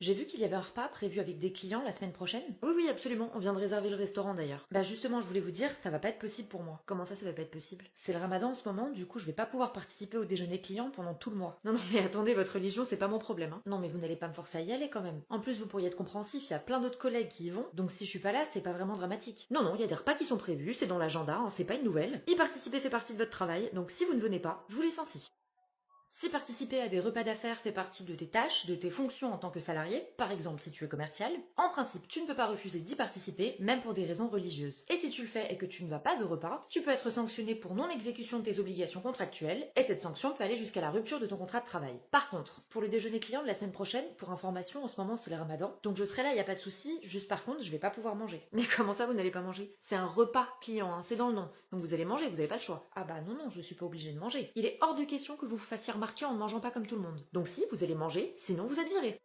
J'ai vu qu'il y avait un repas prévu avec des clients la semaine prochaine. Oui, oui, absolument. On vient de réserver le restaurant d'ailleurs. Bah justement, je voulais vous dire, ça va pas être possible pour moi. Comment ça va pas être possible? C'est le ramadan en ce moment, du coup, je vais pas pouvoir participer au déjeuner client pendant tout le mois. Non, non, mais attendez, votre religion, c'est pas mon problème, hein. Non, mais vous n'allez pas me forcer à y aller quand même. En plus, vous pourriez être compréhensif, il y a plein d'autres collègues qui y vont, donc si je suis pas là, c'est pas vraiment dramatique. Non, non, il y a des repas qui sont prévus, c'est dans l'agenda, hein, c'est pas une nouvelle. Y participer fait partie de votre travail, donc si vous ne venez pas, je vous licencie. Si participer à des repas d'affaires fait partie de tes tâches, de tes fonctions en tant que salarié, par exemple si tu es commercial, en principe tu ne peux pas refuser d'y participer, même pour des raisons religieuses. Et si tu le fais et que tu ne vas pas au repas, tu peux être sanctionné pour non-exécution de tes obligations contractuelles, et cette sanction peut aller jusqu'à la rupture de ton contrat de travail. Par contre, pour le déjeuner client de la semaine prochaine, pour information, en ce moment c'est le ramadan, donc je serai là, y a pas de souci, juste par contre je vais pas pouvoir manger. Mais comment ça vous n'allez pas manger? C'est un repas client, hein, c'est dans le nom, donc vous allez manger, vous avez pas le choix. Ah bah non, non, je suis pas obligée de manger. Il est hors de question que vous vous fassiez remarquer en ne mangeant pas comme tout le monde. Donc si, vous allez manger, sinon vous êtes viré.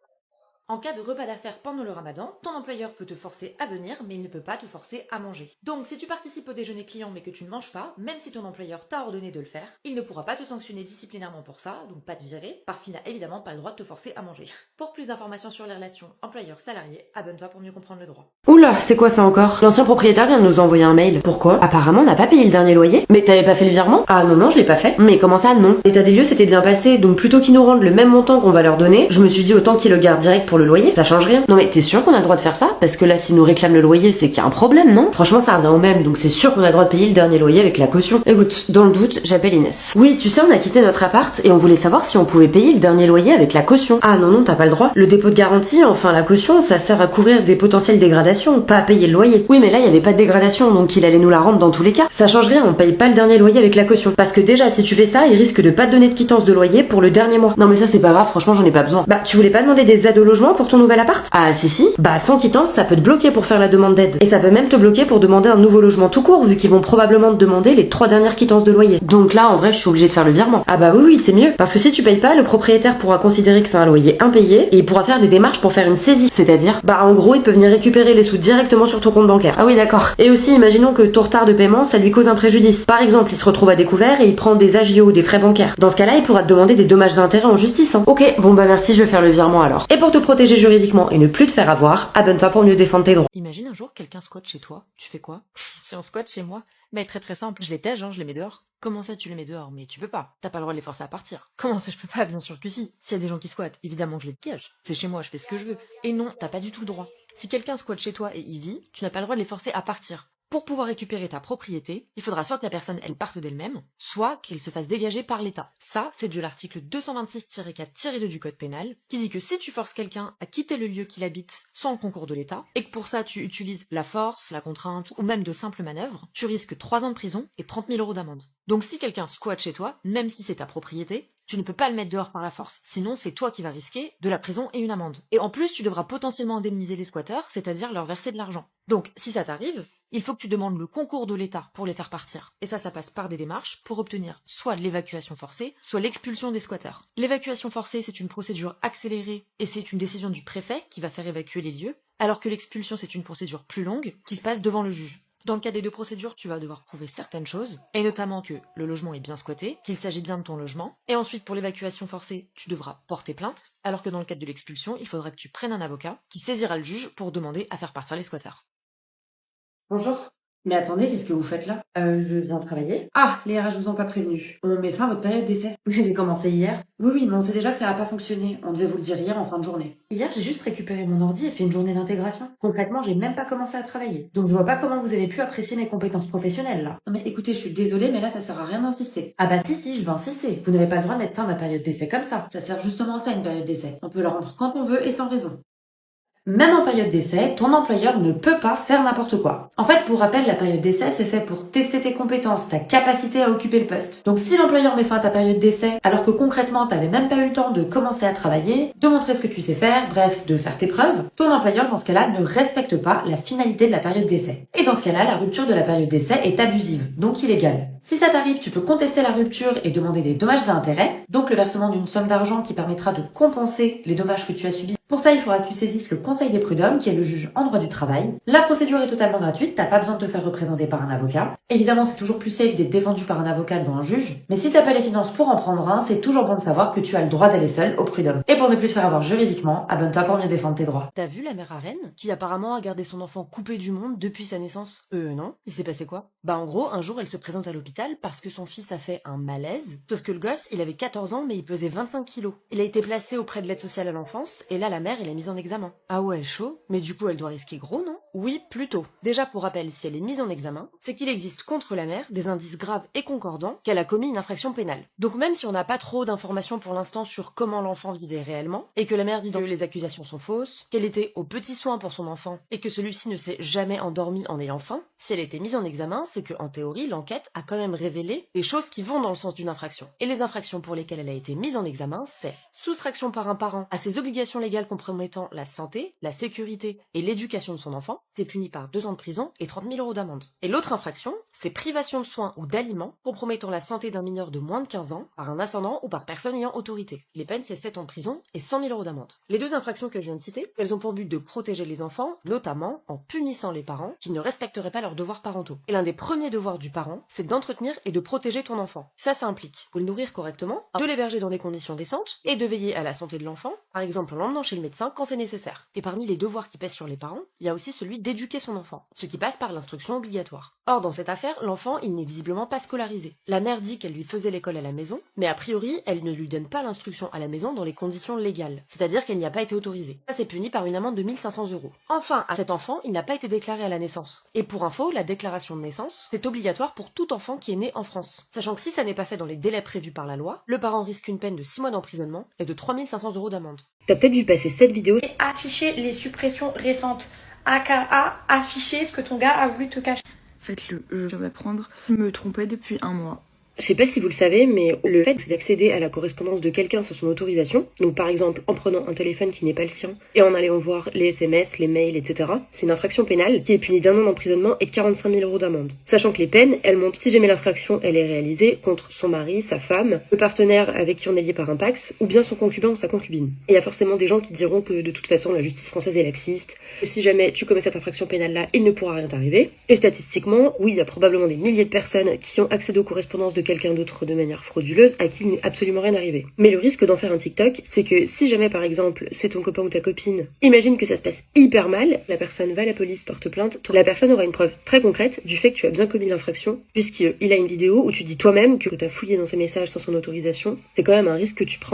En cas de repas d'affaires pendant le ramadan, ton employeur peut te forcer à venir, mais il ne peut pas te forcer à manger. Donc si tu participes au déjeuner client mais que tu ne manges pas, même si ton employeur t'a ordonné de le faire, il ne pourra pas te sanctionner disciplinairement pour ça, donc pas te virer, parce qu'il n'a évidemment pas le droit de te forcer à manger. Pour plus d'informations sur les relations employeur-salarié, abonne-toi pour mieux comprendre le droit. Oula, c'est quoi ça encore? L'ancien propriétaire vient de nous envoyer un mail. Pourquoi? Apparemment, on n'a pas payé le dernier loyer. Mais t'avais pas fait le virement? Ah non, non, je l'ai pas fait. Mais comment ça, non? L'état des lieux s'était bien passé, donc plutôt qu'ils nous rendent le même montant qu'on va leur donner, je me suis dit autant qu'ils le gardent direct pour le loyer, ça change rien. Non mais t'es sûr qu'on a le droit de faire ça? Parce que là, s'ils nous réclament le loyer, c'est qu'il y a un problème, non? Franchement, ça revient au même, donc c'est sûr qu'on a le droit de payer le dernier loyer avec la caution. Écoute, dans le doute, j'appelle Inès. Oui, tu sais, on a quitté notre appart et on voulait savoir si on pouvait payer le dernier loyer avec la caution. Ah non, non, t'as pas le droit. Le dépôt de garantie, enfin la caution, ça sert à couvrir des potentielles dégradations, pas à payer le loyer. Oui, mais là, il y avait pas de dégradation, donc il allait nous la rendre dans tous les cas. Ça change rien, on paye pas le dernier loyer avec la caution. Parce que déjà, si tu fais ça, il risque de pas te donner de quittance de loyer pour le dernier mois. Non mais ça, c'est pas grave, franchement, j'en ai pas besoin. Bah, tu voulais pas demander des aides au logement pour ton nouvel appart? Ah si. Bah, sans quittance, ça peut te bloquer pour faire la demande d'aide. Et ça peut même te bloquer pour demander un nouveau logement tout court, vu qu'ils vont probablement te demander les 3 dernières quittances de loyer. Donc là, en vrai, je suis obligée de faire le virement. Ah bah oui, c'est mieux. Parce que si tu payes pas, le propriétaire pourra considérer que c'est un loyer impayé et il pourra faire des démarches pour faire une saisie. C'est-à-dire, bah en gros, il peut venir récupérer les sous directement sur ton compte bancaire. Ah oui, d'accord. Et aussi, imaginons que ton retard de paiement, ça lui cause un préjudice. Par exemple, il se retrouve à découvert et il prend des agios, des frais bancaires. Dans ce cas-là, il pourra te demander des dommages et intérêts en justice, hein. Ok, bon bah merci, je vais faire le virement alors. Et pour te protéger juridiquement et ne plus te faire avoir, abonne-toi pour mieux défendre tes droits. Imagine un jour quelqu'un squatte chez toi, tu fais quoi? Si on squatte chez moi? Mais très très simple, je les tège, hein, je les mets dehors. Comment ça tu les mets dehors? Mais tu peux pas, t'as pas le droit de les forcer à partir. Comment ça je peux pas? Bien sûr que si. S'il y a des gens qui squattent, évidemment que je les piège. C'est chez moi, je fais ce que je veux. Et non, t'as pas du tout le droit. Si quelqu'un squatte chez toi et y vit, tu n'as pas le droit de les forcer à partir. Pour pouvoir récupérer ta propriété, il faudra soit que la personne elle parte d'elle-même, soit qu'elle se fasse dégager par l'État. Ça, c'est de l'article 226-4-2 du code pénal, qui dit que si tu forces quelqu'un à quitter le lieu qu'il habite sans le concours de l'État, et que pour ça tu utilises la force, la contrainte, ou même de simples manœuvres, tu risques 3 ans de prison et 30 000 € d'amende. Donc si quelqu'un squatte chez toi, même si c'est ta propriété, tu ne peux pas le mettre dehors par la force, sinon c'est toi qui vas risquer de la prison et une amende. Et en plus, tu devras potentiellement indemniser les squatteurs, c'est-à-dire leur verser de l'argent. Donc, si ça t'arrive, il faut que tu demandes le concours de l'État pour les faire partir. Et ça passe par des démarches pour obtenir soit l'évacuation forcée, soit l'expulsion des squatteurs. L'évacuation forcée, c'est une procédure accélérée et c'est une décision du préfet qui va faire évacuer les lieux, alors que l'expulsion, c'est une procédure plus longue qui se passe devant le juge. Dans le cas des deux procédures, tu vas devoir prouver certaines choses, et notamment que le logement est bien squatté, qu'il s'agit bien de ton logement, et ensuite pour l'évacuation forcée, tu devras porter plainte, alors que dans le cadre de l'expulsion, il faudra que tu prennes un avocat qui saisira le juge pour demander à faire partir les squatteurs. Bonjour. Mais attendez, qu'est-ce que vous faites là? Je viens travailler. Ah, les RH vous ont pas prévenu. On met fin à votre période d'essai. Mais j'ai commencé hier. Oui, mais on sait déjà que ça va pas fonctionner. On devait vous le dire hier en fin de journée. Hier, j'ai juste récupéré mon ordi et fait une journée d'intégration. Concrètement, j'ai même pas commencé à travailler. Donc je vois pas comment vous avez pu apprécier mes compétences professionnelles là. Non mais écoutez, je suis désolée, mais là ça sert à rien d'insister. Ah bah si, je vais insister. Vous n'avez pas le droit de mettre fin à ma période d'essai comme ça. Ça sert justement à ça une période d'essai. On peut la rendre quand on veut et sans raison. Même en période d'essai, ton employeur ne peut pas faire n'importe quoi. En fait, pour rappel, la période d'essai, c'est fait pour tester tes compétences, ta capacité à occuper le poste. Donc si l'employeur met fin à ta période d'essai, alors que concrètement, t'avais même pas eu le temps de commencer à travailler, de montrer ce que tu sais faire, bref, de faire tes preuves, ton employeur, dans ce cas-là, ne respecte pas la finalité de la période d'essai. Et dans ce cas-là, la rupture de la période d'essai est abusive, donc illégale. Si ça t'arrive, tu peux contester la rupture et demander des dommages et intérêts, donc le versement d'une somme d'argent qui permettra de compenser les dommages que tu as subis. Pour ça, il faudra que tu saisisses le Conseil des prud'hommes, qui est le juge en droit du travail. La procédure est totalement gratuite, t'as pas besoin de te faire représenter par un avocat. Évidemment, c'est toujours plus safe d'être défendu par un avocat devant un juge, mais si t'as pas les finances pour en prendre un, c'est toujours bon de savoir que tu as le droit d'aller seul au prud'homme. Et pour ne plus te faire avoir juridiquement, abonne-toi pour mieux défendre tes droits. T'as vu la mère à Rennes, qui apparemment a gardé son enfant coupé du monde depuis sa naissance? Non, il s'est passé quoi? Bah en gros, un jour elle se présente à l'hôpital parce que son fils a fait un malaise, sauf que le gosse, il avait 14 ans mais il pesait 25 kilos. Il a été placé auprès de l'aide sociale à l'enfance, et là la mère, elle est mise en examen. Ah ouais, chaud, mais du coup elle doit risquer gros, non? Oui, plutôt. Déjà pour rappel, si elle est mise en examen, c'est qu'il existe contre la mère des indices graves et concordants qu'elle a commis une infraction pénale. Donc même si on n'a pas trop d'informations pour l'instant sur comment l'enfant vivait réellement, et que la mère dit que les accusations sont fausses, qu'elle était aux petits soins pour son enfant, et que celui-ci ne s'est jamais endormi en ayant faim, si elle a été mise en examen, c'est que en théorie, l'enquête a quand même révélé des choses qui vont dans le sens d'une infraction. Et les infractions pour lesquelles elle a été mise en examen, c'est soustraction par un parent à ses obligations légales compromettant la santé, la sécurité et l'éducation de son enfant, c'est puni par 2 ans de prison et 30 000 € d'amende. Et l'autre infraction, c'est privation de soins ou d'aliments compromettant la santé d'un mineur de moins de 15 ans par un ascendant ou par personne ayant autorité. Les peines, c'est 7 ans de prison et 100 000 € d'amende. Les 2 infractions que je viens de citer, elles ont pour but de protéger les enfants, notamment en punissant les parents qui ne respecteraient pas leurs devoirs parentaux. Et l'un des premiers devoirs du parent, c'est d'entretenir et de protéger ton enfant. Ça implique de le nourrir correctement, de l'héberger dans des conditions décentes et de veiller à la santé de l'enfant, par exemple en l'emmenant chez le médecin quand c'est nécessaire. Et parmi les devoirs qui pèsent sur les parents, il y a aussi celui d'éduquer son enfant, ce qui passe par l'instruction obligatoire. Or, dans cette affaire, l'enfant, il n'est visiblement pas scolarisé. La mère dit qu'elle lui faisait l'école à la maison, mais a priori, elle ne lui donne pas l'instruction à la maison dans les conditions légales, c'est-à-dire qu'elle n'y a pas été autorisée. Ça, c'est puni par une amende de 1 500 €. Enfin, à cet enfant, il n'a pas été déclaré à la naissance. Et pour info, la déclaration de naissance, c'est obligatoire pour tout enfant qui est né en France. Sachant que si ça n'est pas fait dans les délais prévus par la loi, le parent risque une peine de 6 mois d'emprisonnement et de 3 500 € d'amende. T'as peut-être vu passer cette vidéo. Et afficher les suppressions récentes, aka afficher ce que ton gars a voulu te cacher. Faites-le, je viens d'apprendre. Je me trompais depuis 1 mois. Je sais pas si vous le savez, mais le fait d'accéder à la correspondance de quelqu'un sans son autorisation, donc par exemple en prenant un téléphone qui n'est pas le sien et en allant voir les SMS, les mails, etc., c'est une infraction pénale qui est punie d'1 an d'emprisonnement et de 45 000 € d'amende. Sachant que les peines, elles montent si jamais l'infraction elle est réalisée contre son mari, sa femme, le partenaire avec qui on est lié par un pax, ou bien son concubin ou sa concubine. Et il y a forcément des gens qui diront que de toute façon la justice française est laxiste, que si jamais tu commets cette infraction pénale-là, il ne pourra rien t'arriver. Et statistiquement, oui, il y a probablement des milliers de personnes qui ont accédé aux correspondances de quelqu'un d'autre de manière frauduleuse à qui il n'est absolument rien arrivé. Mais le risque d'en faire un TikTok, c'est que si jamais par exemple c'est ton copain ou ta copine, imagine que ça se passe hyper mal, la personne va à la police, porte plainte, la personne aura une preuve très concrète du fait que tu as bien commis l'infraction, puisqu'il a une vidéo où tu dis toi-même que tu as fouillé dans ses messages sans son autorisation. C'est quand même un risque que tu prends.